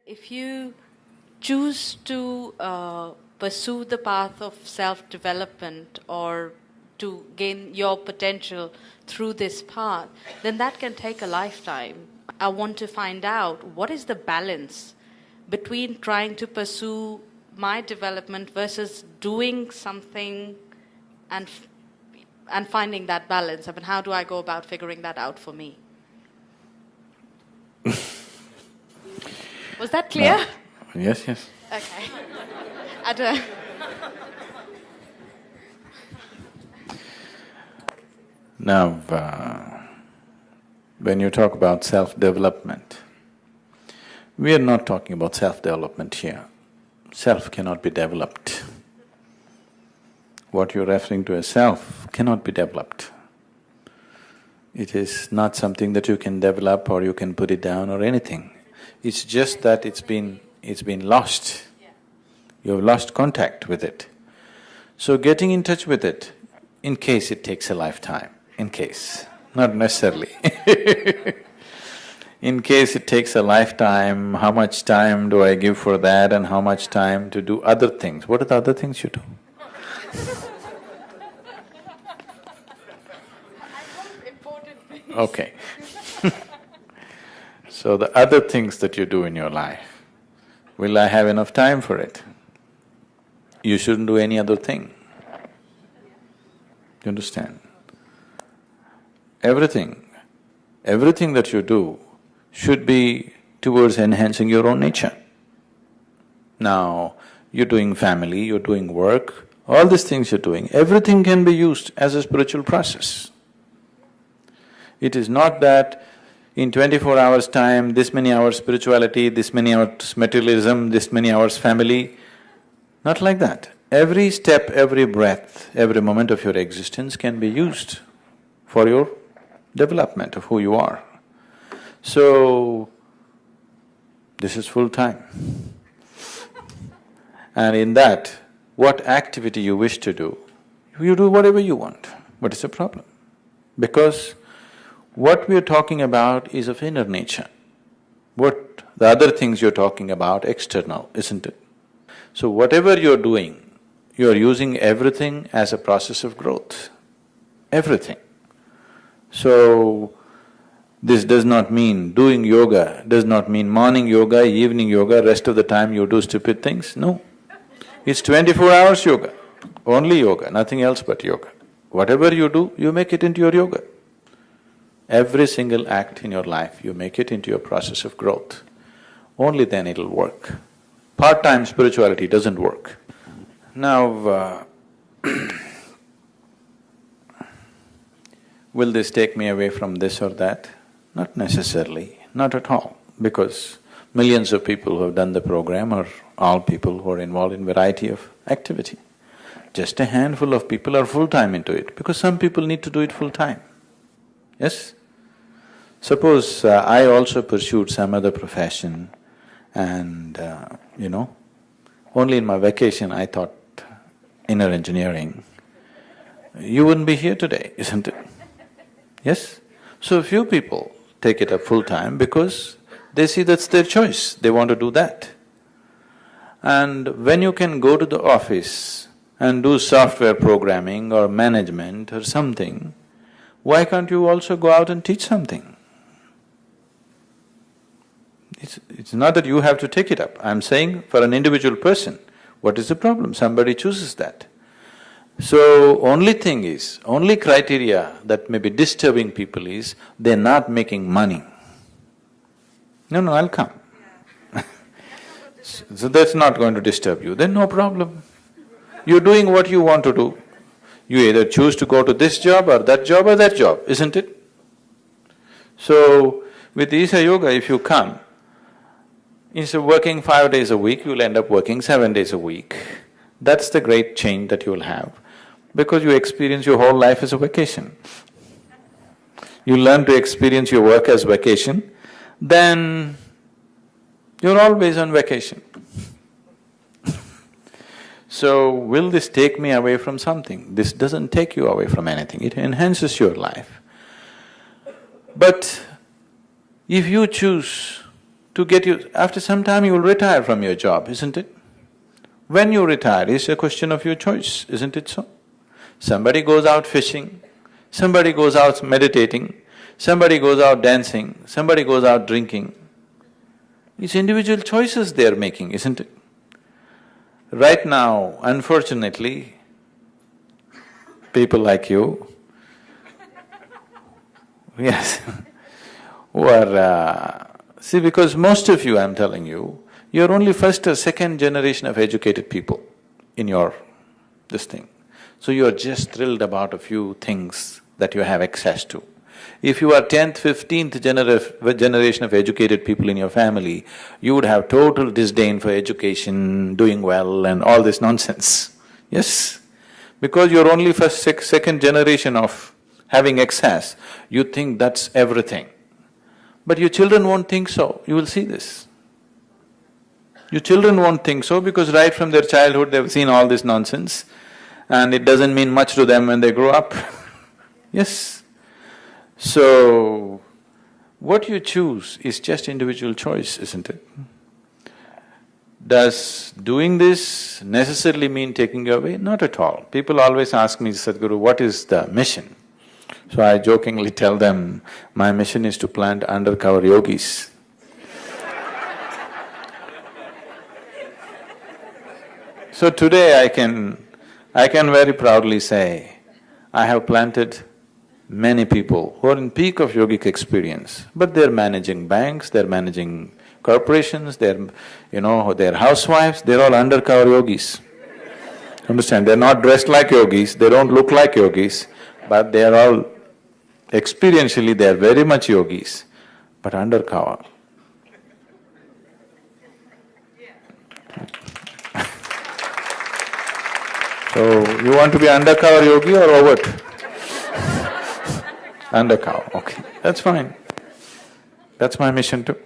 If you choose to pursue the path of self-development or to gain your potential through this path, then that can take a lifetime. I want to find out what is the balance between trying to pursue my development versus doing something and finding that balance. I mean, how do I go about figuring that out for me? Was that clear? No. Yes, yes. Okay. I don't. Now, when you talk about self-development, we are not talking about self-development here. Self cannot be developed. What you're referring to as self cannot be developed. It is not something that you can develop or you can put it down or anything. It's just that it's been lost. You've lost contact with it. So getting in touch with it, in case it takes a lifetime, in case, not necessarily in case it takes a lifetime, how much time do I give for that and how much time to do other things? What are the other things you do? Okay. So the other things that you do in your life, will I have enough time for it? You shouldn't do any other thing. You understand? Everything that you do should be towards enhancing your own nature. Now, you're doing family, you're doing work, all these things you're doing, everything can be used as a spiritual process. It is not that in 24 hours' time, this many hours spirituality, this many hours materialism, this many hours family, not like that. Every step, every breath, every moment of your existence can be used for your development of who you are. So, this is full time. And in that, what activity you wish to do, you do whatever you want. What is the problem? Because what we are talking about is of inner nature. What the other things you're talking about, external, isn't it? So whatever you're doing, you're using everything as a process of growth, everything. So, this does not mean doing yoga, does not mean morning yoga, evening yoga, rest of the time you do stupid things, no. It's 24 hours yoga, only yoga, nothing else but yoga. Whatever you do, you make it into your yoga. Every single act in your life, you make it into your process of growth. Only then it'll work. Part-time spirituality doesn't work. Now, will this take me away from this or that? Not necessarily, not at all, because millions of people who have done the program are all people who are involved in variety of activity. Just a handful of people are full-time into it, because some people need to do it full-time. Yes? Suppose I also pursued some other profession and, only in my vacation I thought inner engineering, you wouldn't be here today, isn't it? Yes? So few people take it up full-time because they see that's their choice, they want to do that. And when you can go to the office and do software programming or management or something, why can't you also go out and teach something? It's not that you have to take it up. I'm saying for an individual person, what is the problem? Somebody chooses that. So, only criteria that may be disturbing people is, they're not making money. No, I'll come. So that's not going to disturb you, then no problem. You're doing what you want to do. You either choose to go to this job or that job, isn't it? So, with Isha Yoga, if you come, instead of working 5 days a week, you'll end up working 7 days a week. That's the great change that you'll have, because you experience your whole life as a vacation. You learn to experience your work as vacation, then you're always on vacation. So, will this take me away from something? This doesn't take you away from anything, it enhances your life. But if you choose to get you… After some time you will retire from your job, isn't it? When you retire, it's a question of your choice, isn't it so? Somebody goes out fishing, somebody goes out meditating, somebody goes out dancing, somebody goes out drinking. It's individual choices they are making, isn't it? Right now, unfortunately, people like you, yes, who are… see, because most of you, I'm telling you, you're only first or second generation of educated people in your this thing. So you're just thrilled about a few things that you have access to. If you are 10th, 15th generation of educated people in your family, you would have total disdain for education, doing well and all this nonsense. Yes? Because you're only first, second generation of having access, you think that's everything. But your children won't think so, you will see this. Your children won't think so because right from their childhood they've seen all this nonsense and it doesn't mean much to them when they grow up. Yes? So, what you choose is just individual choice, isn't it? Does doing this necessarily mean taking you away? Not at all. People always ask me, Sadhguru, what is the mission? So I jokingly tell them, my mission is to plant undercover yogis. So today I can very proudly say, I have planted many people who are in peak of yogic experience, but they're managing banks, they're managing corporations, they're housewives, they're all undercover yogis. Understand? They're not dressed like yogis, they don't look like yogis, but they are all… experientially they are very much yogis, but undercover. So, you want to be undercover yogi or overt? Undercover, okay, that's fine. That's my mission too.